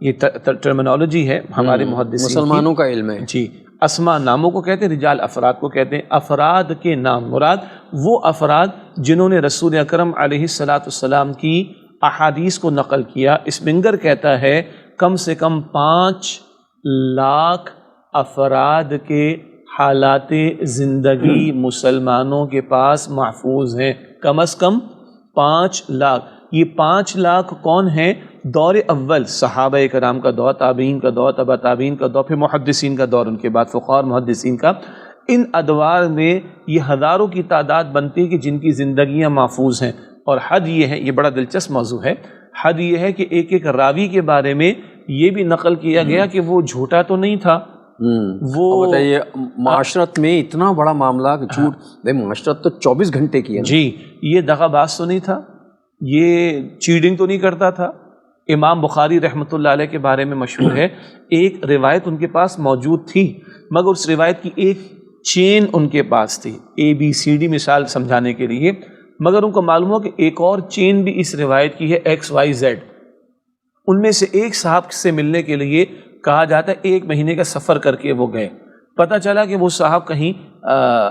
یہ ٹرمینالوجی ہے ہمارے محدثین کی، مسلمانوں کا علم ہے جی، اسماء ناموں کو کہتے ہیں، رجال افراد کو کہتے ہیں۔ افراد کے نام مراد وہ افراد جنہوں نے رسول اکرم علیہ السلام کی احادیث کو نقل کیا۔ اسپنگر کہتا ہے کم سے کم 5 لاکھ افراد کے حالات زندگی مسلمانوں کے پاس محفوظ ہیں، کم از کم 5 لاکھ۔ یہ 5 لاکھ کون ہیں؟ دور اول صحابہ کرام کا دور، تابعین کا دور، تبع تابعین کا دور، پھر محدثین کا دور، ان کے بعد فقہاء محدثین کا، ان ادوار میں یہ ہزاروں کی تعداد بنتی ہے کہ جن کی زندگیاں محفوظ ہیں۔ اور حد یہ ہے، یہ بڑا دلچسپ موضوع ہے، حد یہ ہے کہ ایک ایک راوی کے بارے میں یہ بھی نقل کیا گیا کہ وہ جھوٹا تو نہیں تھا، وہ بتائیے معاشرت میں اتنا بڑا معاملہ کہ جھوٹ، معاشرت تو 24 گھنٹے کی ہے، جی، یہ دغا باز تو نہیں تھا، یہ چیٹنگ تو نہیں کرتا تھا۔ امام بخاری رحمۃ اللہ علیہ کے بارے میں مشہور ہے، ایک روایت ان کے پاس موجود تھی، مگر اس روایت کی ایک چین ان کے پاس تھی، ABCD مثال سمجھانے کے لیے، مگر ان کو معلوم ہو کہ ایک اور چین بھی اس روایت کی ہے، XYZ۔ ان میں سے ایک صاحب سے ملنے کے لیے کہا جاتا ہے 1 مہینے کا سفر کر کے وہ گئے، پتہ چلا کہ وہ صاحب کہیں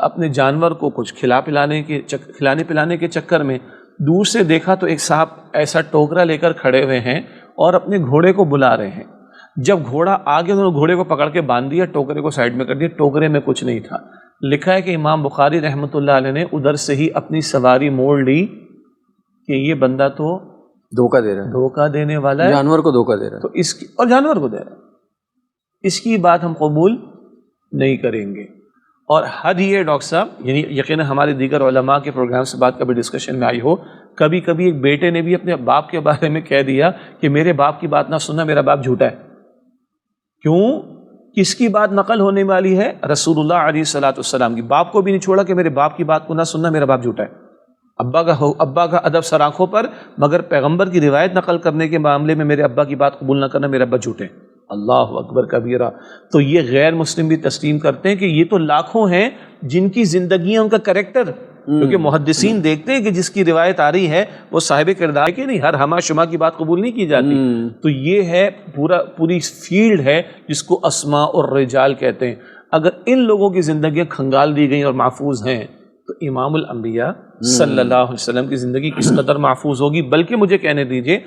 اپنے جانور کو کچھ کھلانے پلانے کے چکر میں دور سے دیکھا تو ایک صاحب ایسا ٹوکرا لے کر کھڑے ہوئے ہیں اور اپنے گھوڑے کو بلا رہے ہیں۔ جب گھوڑا آگے، انہوں نے گھوڑے کو پکڑ کے باندھ دیا، ٹوکرے کو سائڈ میں کر دیا، ٹوکرے میں کچھ نہیں تھا۔ لکھا ہے کہ امام بخاری رحمۃ اللہ علیہ نے ادھر سے ہی اپنی سواری موڑ لی کہ یہ بندہ تو دھوکہ دے رہا ہے، دھوکہ دینے والا ہے، جانور کو دھوکہ دے رہا ہے، تو اس کی، اور جانور کو دے رہا ہے، اس کی بات ہم قبول نہیں کریں گے۔ اور حد یہ ڈاکٹر صاحب، یعنی یقیناً ہمارے دیگر علماء کے پروگرام سے بات کبھی ڈسکشن میں آئی ہو، کبھی کبھی ایک بیٹے نے بھی اپنے باپ کے بارے میں کہہ دیا کہ میرے باپ کی بات نہ سننا، میرا باپ جھوٹا ہے۔ کیوں؟ کس کی بات نقل ہونے والی ہے؟ رسول اللہ علیہ الصلوۃ والسلام کی. باپ کو بھی نہیں چھوڑا کہ میرے باپ کی بات کو نہ سننا، میرا باپ جھوٹا ہے. ابا کا ادب سر آنکھوں پر، مگر پیغمبر کی روایت نقل کرنے کے معاملے میں میرے ابا کی بات قبول نہ کرنا، میرے ابا جھوٹے ہیں. اللہ اکبر کبیرہ. تو یہ غیر مسلم بھی تسلیم کرتے ہیں کہ یہ تو لاکھوں ہیں جن کی زندگیاں، ان کا کریکٹر، کیونکہ محدثین دیکھتے ہیں کہ جس کی روایت آ رہی ہے وہ صاحب کردار کی نہیں، ہر ہما شما کی بات قبول نہیں کی جاتی. تو یہ ہے پوری فیلڈ ہے جس کو اسماء اور رجال کہتے ہیں. اگر ان لوگوں کی زندگیاں کھنگال دی گئیں اور محفوظ ہیں تو امام الانبیاء صلی اللہ علیہ وسلم کی زندگی کس قدر محفوظ ہوگی. بلکہ مجھے کہنے دیجئے،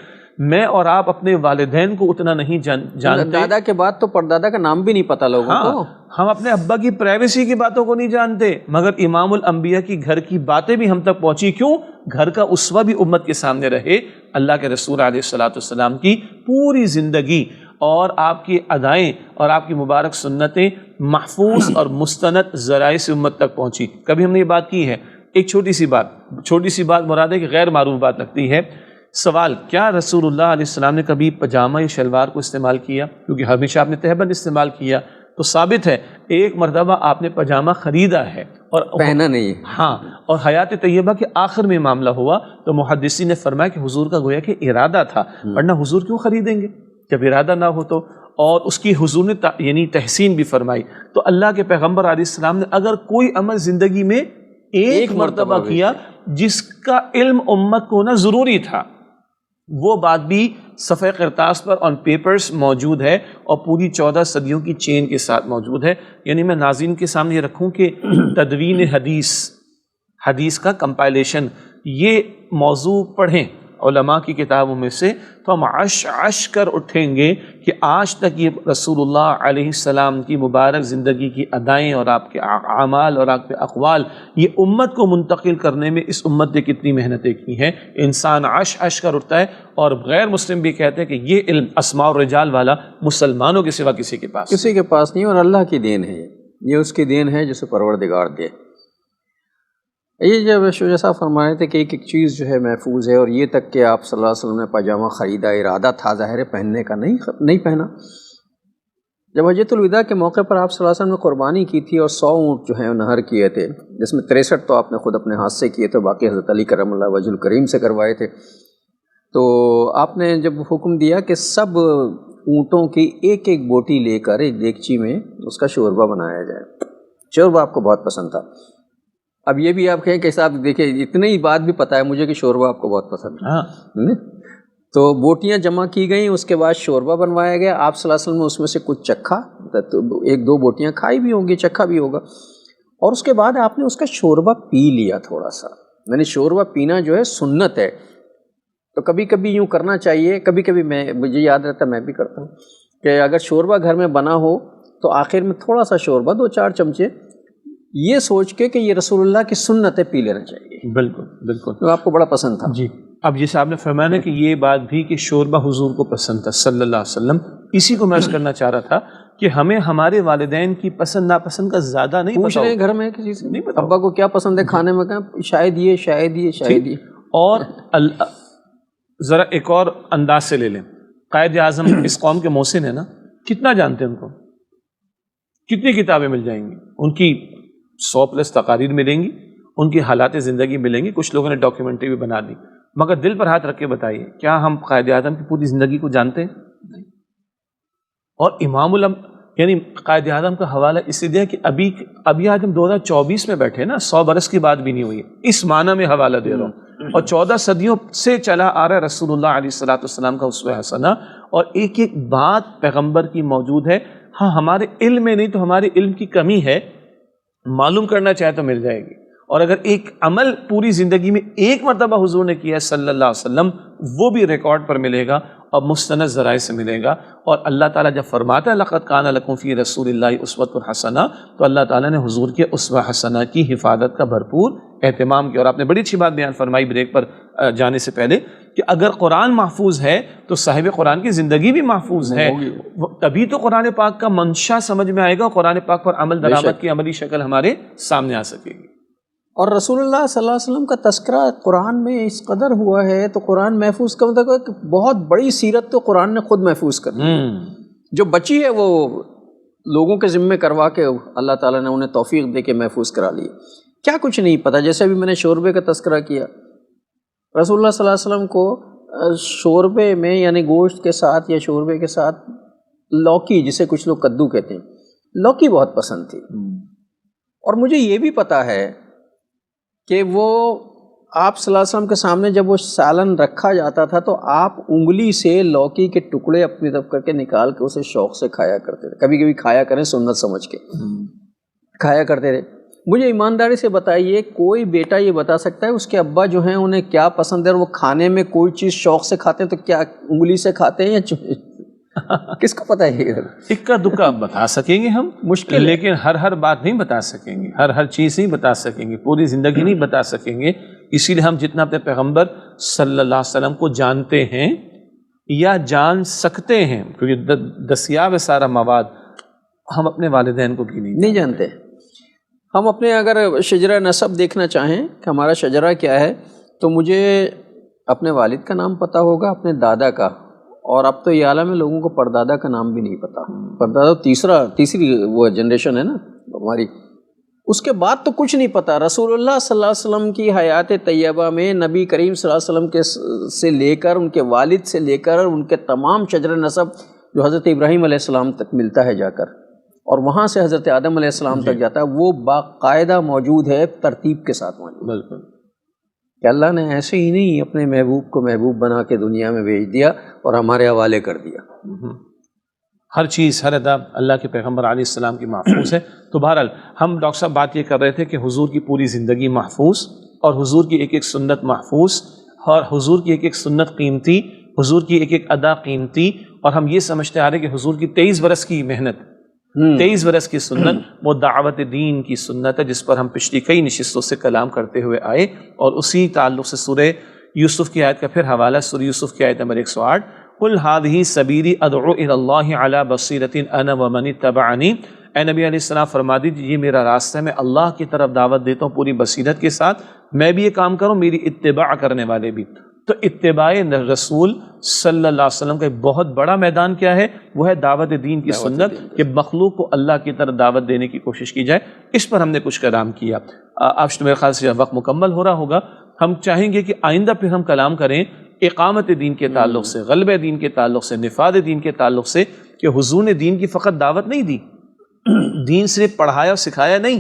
میں اور آپ اپنے والدین کو اتنا نہیں جانتے، دادا کے بعد تو پردادا کا نام بھی نہیں پتہ لوگوں کو. ہم اپنے ابا کی پرائیویسی کی باتوں کو نہیں جانتے، مگر امام الانبیاء کی گھر کی باتیں بھی ہم تک پہنچی. کیوں؟ گھر کا اسوہ بھی امت کے سامنے رہے. اللہ کے رسول علیہ الصلوۃ والسلام کی پوری زندگی اور آپ کی ادائیں اور آپ کی مبارک سنتیں محفوظ اور مستند ذرائع سے امت تک پہنچی. کبھی ہم نے یہ بات کی ہے. ایک چھوٹی سی بات مراد ہے کہ غیر معروف بات لگتی ہے. سوال، کیا رسول اللہ علیہ السلام نے کبھی پاجامہ یا شلوار کو استعمال کیا؟ کیونکہ ہمیشہ آپ نے تہبند استعمال کیا. تو ثابت ہے ایک مرتبہ آپ نے پاجامہ خریدا ہے اور پہنا نہیں. ہاں، اور حیات طیبہ کے آخر میں معاملہ ہوا تو محدثین نے فرمایا کہ حضور کا گویا کہ ارادہ تھا، ورنہ حضور کیوں خریدیں گے جب ارادہ نہ ہو تو. اور اس کی حضور نے یعنی تحسین بھی فرمائی. تو اللہ کے پیغمبر علیہ السلام نے اگر کوئی عمل زندگی میں ایک مرتبہ کیا جس کا علم امت کو ہونا ضروری تھا، وہ بات بھی صفحہ کرتاس پر آن پیپرز موجود ہے اور پوری 14 صدیوں کی چین کے ساتھ موجود ہے. یعنی میں ناظرین کے سامنے یہ رکھوں کہ تدوین حدیث کا کمپائلیشن، یہ موضوع پڑھیں علماء کی کتابوں میں سے تو ہم عش کر اٹھیں گے کہ آج تک یہ رسول اللہ علیہ السلام کی مبارک زندگی کی ادائیں اور آپ کے اعمال اور آپ کے اقوال یہ امت کو منتقل کرنے میں اس امت نے کتنی محنتیں کی ہیں. انسان عش کر اٹھتا ہے. اور غیر مسلم بھی کہتے ہیں کہ یہ علم اسماء و رجال والا مسلمانوں کے سوا کسی کے پاس نہیں، اور اللہ کی دین ہے. یہ اس کی دین ہے جسے پروردگار دے. یہ جب شجاع صاحب فرما رہے تھے کہ ایک چیز جو ہے محفوظ ہے، اور یہ تک کہ آپ صلی اللہ علیہ وسلم نے پاجامہ خریدا، ارادہ تھا ظاہر پہننے کا، نہیں پہنا. جب حجۃ الوداع کے موقع پر آپ صلی اللہ علیہ وسلم نے قربانی کی تھی اور 100 اونٹ جو ہیں نہر کیے تھے، جس میں 63 تو آپ نے خود اپنے ہاتھ سے کیے تھے، باقی حضرت علی کرم اللہ وجہ الکریم سے کروائے تھے. تو آپ نے جب حکم دیا کہ سب اونٹوں کی ایک ایک بوٹی لے کر ایک دیگچی میں اس کا شوربہ بنایا جائے. شوربہ آپ کو بہت پسند تھا. اب یہ بھی آپ کہیں کہ صاحب دیکھیں اتنی ہی بات بھی پتہ ہے مجھے کہ شوربہ آپ کو بہت پسند ہے. تو بوٹیاں جمع کی گئیں، اس کے بعد شوربہ بنوایا گیا. آپ صلی اللہ علیہ وسلم نے اس میں سے کچھ چکھا، ایک دو بوٹیاں کھائی بھی ہوں گی، چکھا بھی ہوگا، اور اس کے بعد آپ نے اس کا شوربہ پی لیا تھوڑا سا. یعنی شوربہ پینا جو ہے سنت ہے. تو کبھی کبھی یوں کرنا چاہیے. کبھی کبھی مجھے یاد رہتا ہے، میں بھی کرتا ہوں کہ اگر شوربہ گھر میں بنا ہو تو آخر میں تھوڑا سا شوربہ 2-4 چمچے یہ سوچ کے کہ یہ رسول اللہ کی سنت ہے پی لینا چاہیے. بالکل تو آپ کو بڑا پسند تھا. جی. اب جیسے آپ نے فرمایا کہ یہ بات بھی کہ شوربہ حضور کو پسند تھا صلی اللہ علیہ وسلم، اسی کو میں عرض کرنا چاہ رہا تھا کہ ہمیں ہمارے والدین کی پسند ناپسند کا زیادہ نہیں پوچھ رہے ہیں گھر میں کسی سے، نہیں ابا کو کیا پسند ہے کھانے میں، کہاں شاید یہ. اور ذرا ایک اور انداز سے لے لیں، قائد اعظم اس قوم کے محسن ہیں نا، کتنا جانتے ہیں ان کو، کتنی کتابیں مل جائیں گی ان کی، 100+ تقاریر ملیں گی، ان کی حالات زندگی ملیں گی، کچھ لوگوں نے ڈاکیومنٹری بھی بنا دی. مگر دل پر ہاتھ رکھ کے بتائیے کیا ہم قائد اعظم کی پوری زندگی کو جانتے ہیں؟ نہیں. اور امام یعنی قائد اعظم کا حوالہ اس لیے دیا کہ ابھی آج ہم 2024 میں بیٹھے نا، 100 برس کی بات بھی نہیں ہوئی، اس معنی میں حوالہ دے رہا ہوں. اور 14 صدیوں سے چلا آ رہا ہے رسول اللہ علیہ الصلوۃ والسلام کا اسوہ حسنہ، اور ایک ایک بات پیغمبر کی موجود ہے. ہاں ہمارے علم میں نہیں تو ہمارے علم کی کمی ہے، معلوم کرنا چاہے تو مل جائے گی. اور اگر ایک عمل پوری زندگی میں ایک مرتبہ حضور نے کیا ہے صلی اللہ علیہ وسلم، وہ بھی ریکارڈ پر ملے گا اور مستند ذرائع سے ملے گا. اور اللہ تعالیٰ جب فرماتا ہے لقد کان لکم فی رسول اللہ اسوۃ حسنہ، تو اللہ تعالیٰ نے حضور کے اسوہ حسنہ کی حفاظت کا بھرپور اہتمام کیا. اور آپ نے بڑی اچھی بات بیان فرمائی بریک پر جانے سے پہلے کہ اگر قرآن محفوظ ہے تو صاحب قرآن کی زندگی بھی محفوظ ہے، تبھی تو قرآن پاک کا منشا سمجھ میں آئے گا اور قرآن پاک پر عمل درآمد کی عملی شکل ہمارے سامنے آ سکے گی. اور رسول اللہ صلی اللہ علیہ وسلم کا تذکرہ قرآن میں اس قدر ہوا ہے تو قرآن محفوظ کا مطلب کہ بہت بڑی سیرت تو قرآن نے خود محفوظ کر دی. جو بچی ہے وہ لوگوں کے ذمے کروا کے اللہ تعالیٰ نے انہیں توفیق دے کے محفوظ کرا لیے. کیا کچھ نہیں پتہ. جیسے ابھی میں نے شوربے کا تذکرہ کیا, رسول اللہ صلی اللہ علیہ وسلم کو شوربے میں یعنی گوشت کے ساتھ یا شوربے کے ساتھ لوکی, جسے کچھ لوگ کدو کہتے ہیں, لوکی بہت پسند تھی. اور مجھے یہ بھی پتہ ہے کہ وہ آپ صلی اللہ علیہ وسلم کے سامنے جب وہ سالن رکھا جاتا تھا تو آپ انگلی سے لوکی کے ٹکڑے اپنی طرف کر کے نکال کے اسے شوق سے کھایا کرتے تھے. کبھی کبھی کھایا کریں سنت سمجھ کے کھایا کرتے تھے. مجھے ایمانداری سے بتائیے, کوئی بیٹا یہ بتا سکتا ہے اس کے ابا جو ہیں انہیں کیا پسند ہے, اور وہ کھانے میں کوئی چیز شوق سے کھاتے ہیں تو کیا انگلی سے کھاتے ہیں یا کس کو پتہ ہے؟ اکا دکا بتا سکیں گے ہم, مشکل, لیکن ہر بات نہیں بتا سکیں گے, ہر چیز نہیں بتا سکیں گے, پوری زندگی نہیں بتا سکیں گے. اسی لیے ہم جتنا اپنے پیغمبر صلی اللہ علیہ وسلم کو جانتے ہیں یا جان سکتے ہیں, کیونکہ دستیاب ہے سارا مواد, ہم اپنے والدین کو بھی نہیں جانتے. ہم اپنے اگر شجرہ نسب دیکھنا چاہیں کہ ہمارا شجرہ کیا ہے, تو مجھے اپنے والد کا نام پتہ ہوگا, اپنے دادا کا, اور اب تو یہ عالم میں لوگوں کو پردادا کا نام بھی نہیں پتہ. پردادا تیسری وہ جنریشن ہے نا ہماری, اس کے بعد تو کچھ نہیں پتہ. رسول اللہ صلی اللہ علیہ وسلم کی حیات طیبہ میں نبی کریم صلی اللہ علیہ وسلم سے لے کر, ان کے والد سے لے کر, ان کے تمام شجر نسب جو حضرت ابراہیم علیہ السلام تک ملتا ہے جا کر, اور وہاں سے حضرت آدم علیہ السلام تک جاتا ہے, وہ باقاعدہ موجود ہے, ترتیب کے ساتھ موجود. بالکل, کہ اللہ نے ایسے ہی نہیں اپنے محبوب کو محبوب بنا کے دنیا میں بھیج دیا اور ہمارے حوالے کر دیا. ہر چیز, ہر ادا اللہ کے پیغمبر علیہ السلام کی محفوظ ہے. تو بہرحال ہم ڈاکٹر صاحب بات یہ کر رہے تھے کہ حضور کی پوری زندگی محفوظ, اور حضور کی ایک ایک سنت محفوظ, اور حضور کی ایک ایک سنت قیمتی, حضور کی ایک ایک ادا قیمتی. اور ہم یہ سمجھتے آ رہے ہیں کہ حضور کی 23 برس کی محنت, 23 برس کی سنت, وہ دعوت دین کی سنت ہے, جس پر ہم پچھلی کئی نشستوں سے کلام کرتے ہوئے آئے. اور اسی تعلق سے سورہ یوسف کی آیت کا پھر حوالہ, سورہ یوسف کی آیت نمبر 108, قُلْ هَذِهِ سَبِيلِي أَدْعُو إِلَى اللَّهِ عَلَى بَصِيرَةٍ أَنَا وَمَنِ اتَّبَعَنِي. اے نبی علیہ السلام فرما دیجیے یہ میرا راستہ ہے, میں اللہ کی طرف دعوت دیتا ہوں پوری بصیرت کے ساتھ, میں بھی یہ کام کروں, میری اتباع کرنے والے بھی. تو اتباع رسول صلی اللہ علیہ وسلم کا ایک بہت بڑا میدان کیا ہے, وہ ہے دعوت دین کی سنت, کہ مخلوق کو اللہ کی طرف دعوت دینے کی کوشش کی جائے. اس پر ہم نے کچھ کلام کیا. اب میرے خیال سے وقت مکمل ہو رہا ہوگا. ہم چاہیں گے کہ آئندہ پھر ہم کلام کریں اقامت دین کے تعلق سے, غلب دین کے تعلق سے, نفاذ دین کے تعلق سے, کہ حضور نے دین کی فقط دعوت نہیں دی, دین صرف پڑھایا اور سکھایا نہیں,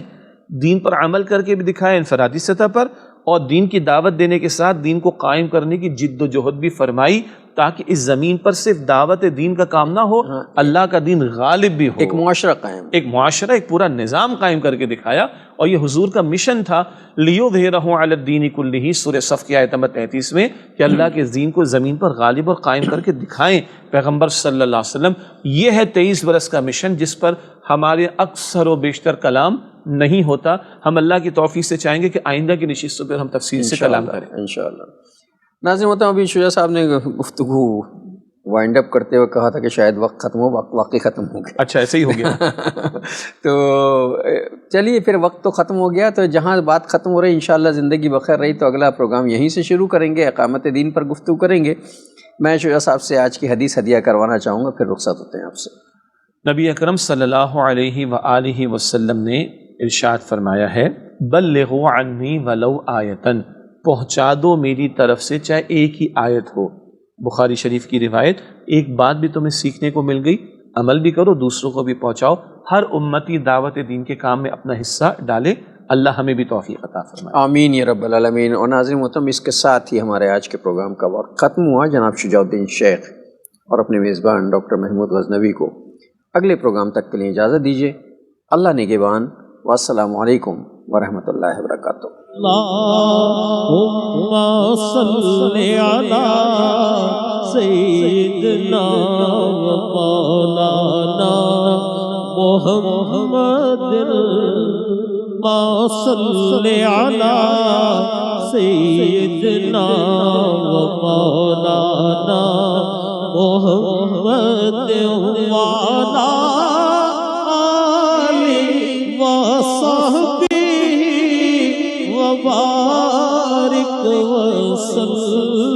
دین پر عمل کر کے بھی دکھایا انفرادی سطح پر, اور دین کی دعوت دینے کے ساتھ دین کو قائم کرنے کی جد و جہد بھی فرمائی, تاکہ اس زمین پر صرف دعوت دین کا کام نہ ہو, اللہ کا دین غالب بھی ہو, ایک معاشرہ قائم, ایک معاشرہ, ایک پورا نظام قائم کر کے دکھایا. اور یہ حضور کا مشن تھا, لِيُظْهِرَهُ عَلَى الدِّينِ كُلِّهِ, سورہ صف کی آیت نمبر 33 میں, کہ اللہ کے دین کو زمین پر غالب اور قائم کر کے دکھائیں پیغمبر صلی اللہ علیہ وسلم. یہ ہے 23 برس کا مشن, جس پر ہمارے اکثر و بیشتر کلام نہیں ہوتا. ہم اللہ کی توفیق سے چاہیں گے کہ آئندہ کی نشستوں پر ہم تفصیل سے کلام کریں انشاءاللہ. ناظرین ہوتا ہوں, ابھی شجاع صاحب نے گفتگو وائنڈ اپ کرتے ہوئے کہا تھا کہ شاید وقت ختم ہو, واقعی ختم ہو گیا. اچھا ایسے ہی ہو گیا. تو چلیے پھر وقت تو ختم ہو گیا, تو جہاں بات ختم ہو رہی انشاءاللہ زندگی بخیر رہی تو اگلا پروگرام یہیں سے شروع کریں گے, اقامت دین پر گفتگو کریں گے. میں شجاع صاحب سے آج کی حدیث ہدیہ کروانا چاہوں گا, پھر رخصت ہوتے ہیں آپ سے. نبی اکرم صلی اللہ علیہ وآلہ وسلم نے ارشاد فرمایا ہے, بلغوا عنی ولو آیتن, پہنچا دو میری طرف سے چاہے ایک ہی آیت ہو. بخاری شریف کی روایت, ایک بات بھی تمہیں سیکھنے کو مل گئی, عمل بھی کرو, دوسروں کو بھی پہنچاؤ. ہر امتی دعوت دین کے کام میں اپنا حصہ ڈالے. اللہ ہمیں بھی توفیق عطا فرمائے, آمین یا رب العالمین. اور ناظرین محترم, اس کے ساتھ ہی ہمارے آج کے پروگرام کا وقت ختم ہوا. جناب شجاع الدین شیخ اور اپنے میزبان ڈاکٹر محمود غزنوی کو اگلے پروگرام تک کے لیے اجازت دیجیے. اللہ نگہبان, والسلام علیکم ورحمۃ اللہ وبرکاتہ. اللہم صلی علی سیدنا و مولانا محمد, ما صلی علی سیدنا و مولانا محمد وعلی آلہ وصحبہ وبارک وسلم.